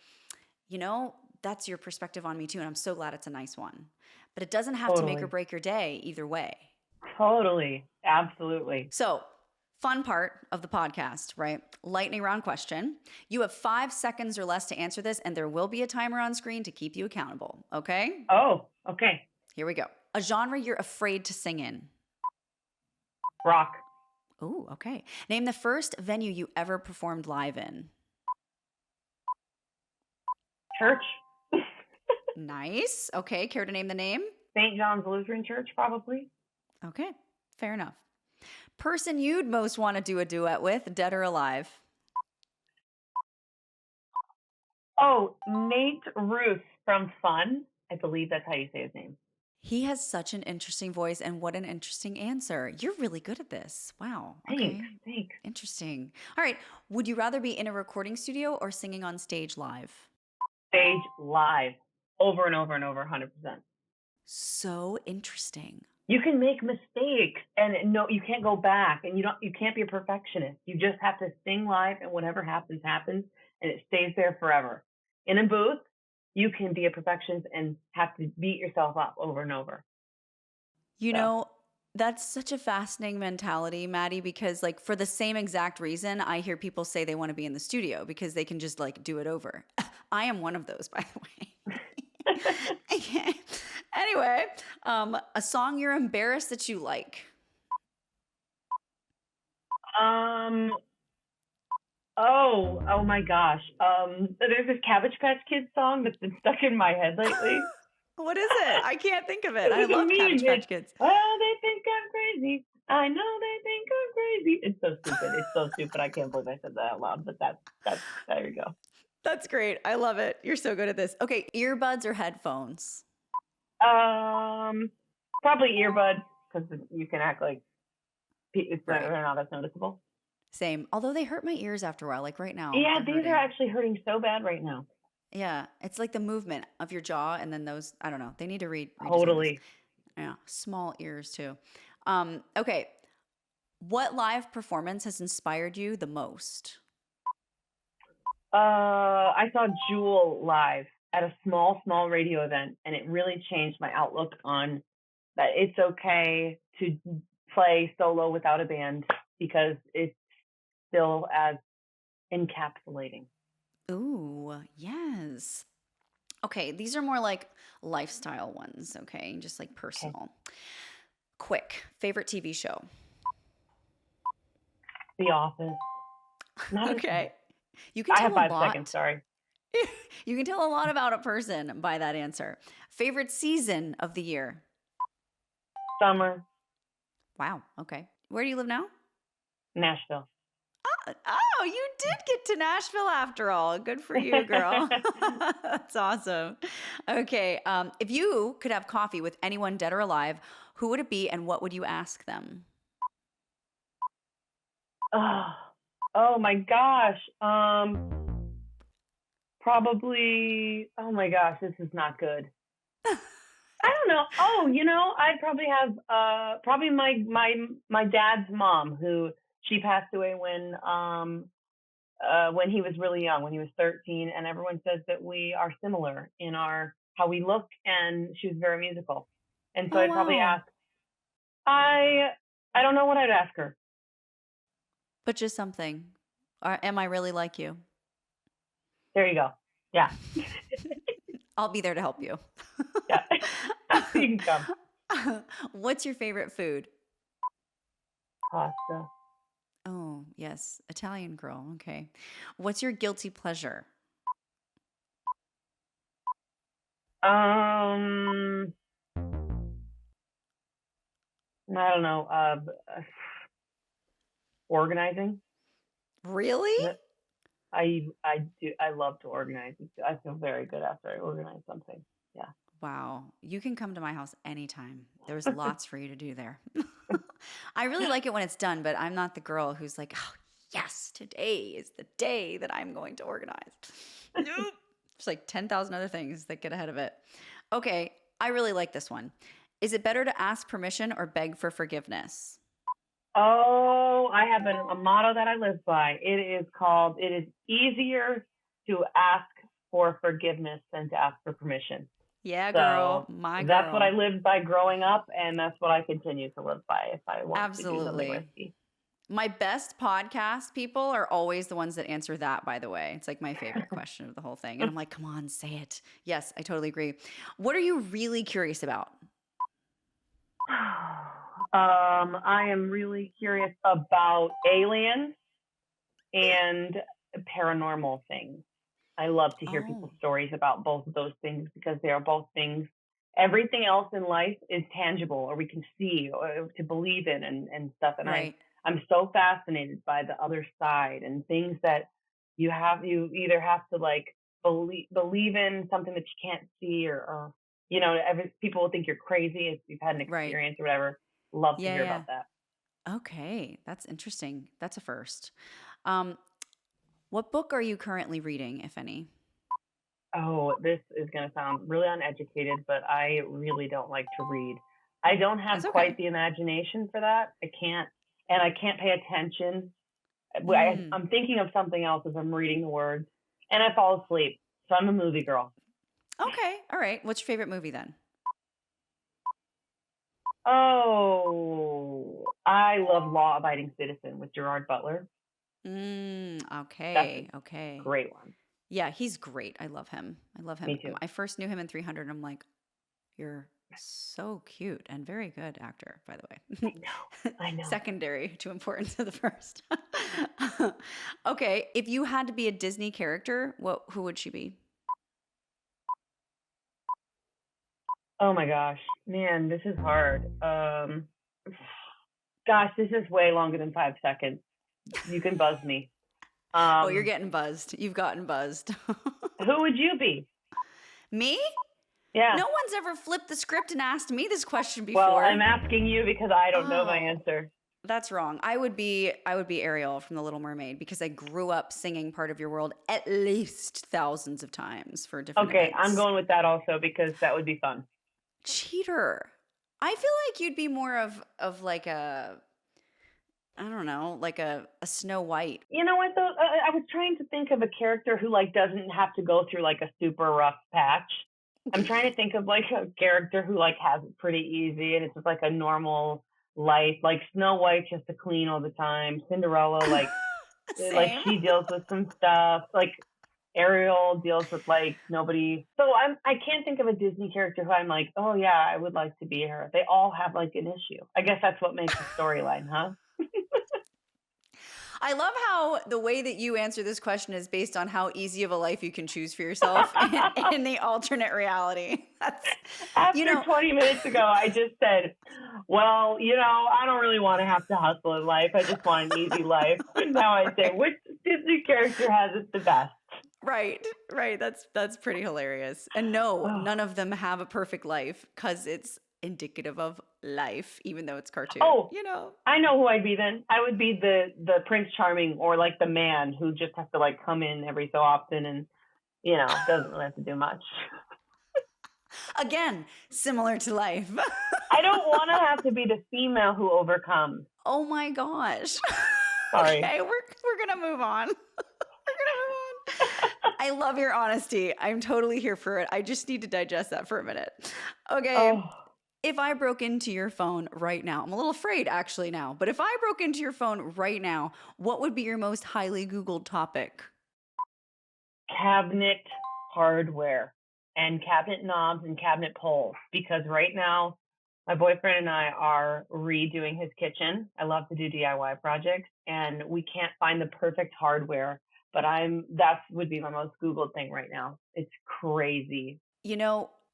that's your perspective on me too, and I'm so glad it's a nice one. But it doesn't have to make or
Totally.
break your day either way.
Totally. Absolutely.
So, fun part of the podcast, right? Lightning round question. You have 5 seconds or less to answer this, and there will be a timer on screen to keep you accountable. Okay?
Oh, okay.
Here we go. A genre you're afraid to sing in.
Rock.
Oh, okay. Name the first venue you ever performed live in.
Church.
Nice. Okay. Care to name the name?
St. John's Lutheran Church, probably.
Okay, fair enough. Person you'd most want to do a duet with, dead or alive?
Oh, Nate Ruth from Fun. I believe that's how you say his name.
He has such an interesting voice, and what an interesting answer. You're really good at this. Wow.
Thanks,
Okay.
thanks.
Interesting. All right. Would you rather be in a recording studio or singing on stage live?
Stage live, over and over and over, 100%.
So interesting.
You can make mistakes, and no, you can't go back, and you can't be a perfectionist. You just have to sing live, and whatever happens, happens, and it stays there forever. In a booth, you can be a perfectionist and have to beat yourself up over and over.
You
So
know, that's such a fascinating mentality, Maddie, because like for the same exact reason, I hear people say they want to be in the studio because they can just like do it over. I am one of those, by the way. Okay. Anyway, a song you're embarrassed that you like.
um, oh my gosh. There's this Cabbage Patch Kids song that's been stuck in my head lately.
What is it? I can't think of it. I
It's a
love Cabbage
meme.
Patch
It's,
Kids.
oh, they think I'm crazy. I know they think I'm crazy. It's so stupid. It's so stupid. I can't believe I said that out loud. But that's there you go.
That's great. I love it. You're so good at this. Okay, earbuds or headphones?
Probably earbuds because you can act like
Right.
they're not as noticeable.
Same. Although they hurt my ears after a while, like right now,
Yeah,
they're
these are
hurting.
actually hurting so bad right now.
Yeah, it's like the movement of your jaw, and then those. I don't know. They need to redesign those.
Totally.
Yeah, small ears too. Okay, what live performance has inspired you the most?
I saw Jewel live at a small radio event, and it really changed my outlook on that it's okay to play solo without a band because it's still as encapsulating.
Ooh, yes. Okay, these are more like lifestyle ones. Okay, just like
Okay.
personal. Quick, favorite TV show.
The Office. Not a,
Okay, you can
I have
tell a
5 seconds.
lot.
Sorry.
You can tell a lot about a person by that answer. Favorite season of the year.
Summer,
Wow. Okay. Where do you live now?
Nashville.
Oh, you did get to Nashville after all. Good for you, girl. That's awesome. Okay. If you could have coffee with anyone dead or alive, who would it be and what would you ask them?
Oh my gosh. Probably. Oh my gosh, this is not good. I don't know. Oh, I'd probably have probably my dad's mom, who she passed away when he was really young, when he was 13, and everyone says that we are similar in our how we look, and she was very musical. And so
Oh,
I'd probably
wow.
ask I don't know what I'd ask her.
But just something. Or am I really like you?
There you go. Yeah.
I'll be there to help you.
Yeah. You can come.
What's your favorite food?
Pasta.
Oh, yes. Italian girl. Okay. What's your guilty pleasure?
Um I don't know. Organizing.
Really?
I love to organize. I feel very good after I organize something. Yeah.
Wow. You can come to my house anytime. There's lots for you to do there. I really like it when it's done, but I'm not the girl who's like, oh, yes, today is the day that I'm going to organize. Nope. There's like 10,000 other things that get ahead of it. Okay. I really like this one. Is it better to ask permission or beg for forgiveness?
Oh, I have a motto that I live by. It is easier to ask for forgiveness than to ask for permission.
Yeah, girl.
So
My
that's what I
girl.
lived by growing up, and that's what I continue to live by if I want to do something
Absolutely.
risky.
My best podcast people are always the ones that answer that, by the way. It's like my favorite question of the whole thing. And I'm like, come on, say it. Yes, I totally agree. What are you really curious about?
I am really curious about aliens and paranormal things. I love to hear
Oh,
people's stories about both of those things because they are both things Everything else in life is tangible, or we can see, or to believe in, and stuff. And
Right.
I'm so fascinated by the other side and things that you either have to like believe in something that you can't see, or people will think you're crazy if you've had an
Right.
experience or whatever. Love to
Yeah,
hear
yeah.
about that.
Okay, that's interesting. That's a first. Um, what book are you currently reading, if any?
Oh, this is going to sound really uneducated, but I really don't like to read. I don't have
That's
quite
okay.
the imagination for that. I can't pay attention.
Mm.
I'm thinking of something else as I'm reading the words, and I fall asleep. So I'm a movie girl.
Okay. All right. What's your favorite movie then?
Oh, I love Law Abiding Citizen with Gerard Butler. That's a
Okay. Okay.
great one.
Yeah, he's great. I love him. I love him.
Me too.
I first knew him in 300. I'm like, you're so cute and very good actor, by the
I know.
way.
I know.
Secondary to importance to the first. Okay, if you had to be a Disney character, who would she be?
Oh my gosh, man, this is hard. Gosh, this is way longer than 5 seconds. You can buzz me.
Oh, you're
Um,
getting buzzed. You've gotten buzzed.
who would you be?
Me?
Yeah.
No one's ever flipped the script and asked me this question
Well, I'm
before.
asking you because I don't know my
Oh,
answer.
that's wrong. I would be Ariel from The Little Mermaid because I grew up singing Part of Your World at least thousands of times for different
Okay, I'm
events.
going with that also because that would be fun.
Cheater. I feel like you'd be more of like a, I don't know, like a Snow White.
You know what though? I was trying to think of a character who like doesn't have to go through like a super rough patch. I'm trying to think of like a character who like has it pretty easy and it's just like a normal life. Like Snow White just to clean all the time. Cinderella like
Same.
she deals with some stuff. Like Ariel deals with like nobody. So I can't think of a Disney character who I'm like, oh yeah, I would like to be her. They all have like an issue. I guess that's what makes a storyline, huh?
I love how the way that you answer this question is based on how easy of a life you can choose for yourself in the alternate reality. That's, you
After
know,
20 minutes ago, I just said, well, I don't really want to have to hustle in life. I just want an easy life. And now I say, which Disney character has it the best?
right, right. That's pretty hilarious. And no,
Oh,
none of them have a perfect life because it's indicative of life, even though it's cartoon.
oh, I know who I'd be then. I would be the Prince Charming or like the man who just has to like come in every so often and, doesn't really have to do much.
Again, similar to life.
I don't want to have to be the female who overcomes.
Oh my gosh.
Sorry.
Okay, we're gonna move on. We're gonna move on. I love your honesty. I'm totally here for it. I just need to digest that for a minute. Okay.
Oh,
If I broke into your phone right now, I'm a little afraid actually now, but if I broke into your phone right now, what would be your most highly Googled topic?
cabinet hardware and cabinet knobs and cabinet poles because right now my boyfriend and I are redoing his kitchen. I love to do DIY projects and we can't find the perfect hardware, but that would be my most Googled thing right now. It's crazy.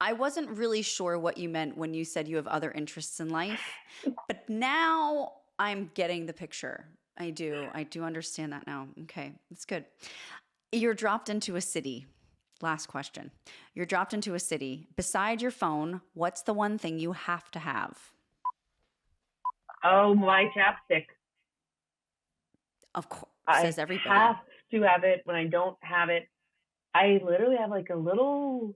I wasn't really sure what you meant when you said you have other interests in life, but now I'm getting the picture. I do. I do understand that now. Okay, that's good. You're dropped into a city. Last question. You're dropped into a city. Beside your phone, what's the one thing you have to have?
Oh, my chapstick.
Of course,
I
says everybody.
have to have it. When I don't have it, I literally have like a little,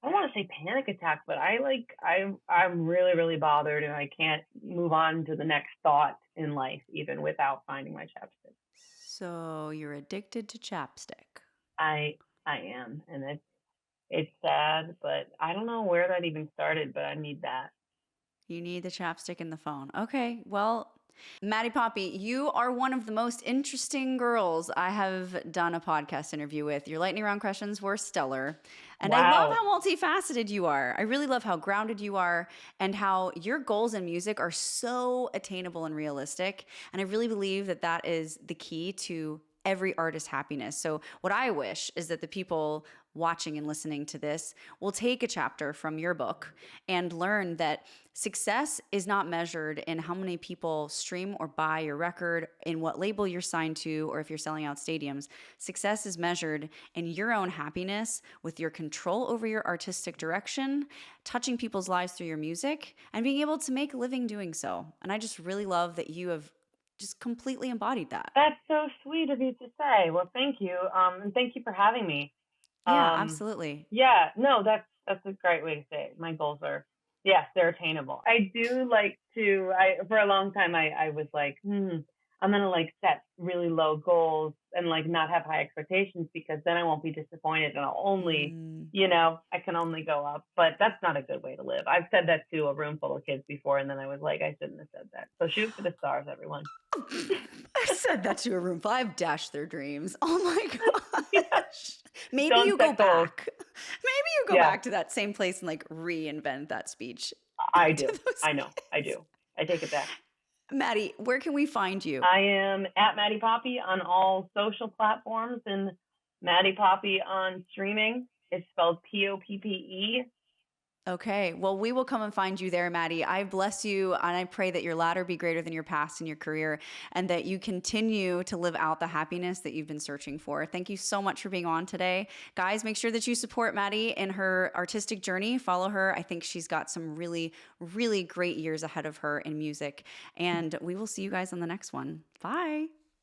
I don't want to say panic attack, but I'm really, really bothered and I can't move on to the next thought in life even without finding my chapstick.
So you're addicted to chapstick.
I I am, and it's sad, but I don't know where that even started, but I need that.
You need the chapstick in the phone. Okay, well, Maddie Poppe, you are one of the most interesting girls I have done a podcast interview with. Your lightning round questions were stellar. And I love
Wow.
how multifaceted you are. I really love how grounded you are and how your goals in music are so attainable and realistic. And I really believe that that is the key to every artist's happiness. So, what I wish is that the people watching and listening to this will take a chapter from your book and learn that success is not measured in how many people stream or buy your record, in what label you're signed to, or if you're selling out stadiums. Success is measured in your own happiness with your control over your artistic direction, touching people's lives through your music, and being able to make a living doing so. And I just really love that you have just completely embodied that.
That's so sweet of you to say. Well, thank you. And thank you for having me.
Yeah,
Um,
absolutely.
yeah, no, that's a great way to say it. My goals are, yes, they're attainable. I do like to. I For a long time, I was like, I'm gonna like set really low goals and like not have high expectations because then I won't be disappointed and I'll only,
Mm.
I can only go up. But that's not a good way to live. I've said that to a room full of kids before, and then I was like, I shouldn't have said that. So shoot for the stars, everyone.
I said that to a room full. I've dashed their dreams. Oh my
Yeah,
gosh. Maybe
don't
you go
set goals.
back. Maybe you go
Yeah,
back to that same place and like reinvent that speech
I
to
do.
those
I know. I
kids.
do. I take it back.
Maddie, where can we find you?
I am at Maddie Poppe on all social platforms and Maddie Poppe on streaming. It's spelled Poppe.
Okay. Well, we will come and find you there, Maddie. I bless you and I pray that your latter be greater than your past in your career and that you continue to live out the happiness that you've been searching for. Thank you so much for being on today. Guys, make sure that you support Maddie in her artistic journey. Follow her. I think she's got some really, really great years ahead of her in music. And we will see you guys on the next one. Bye.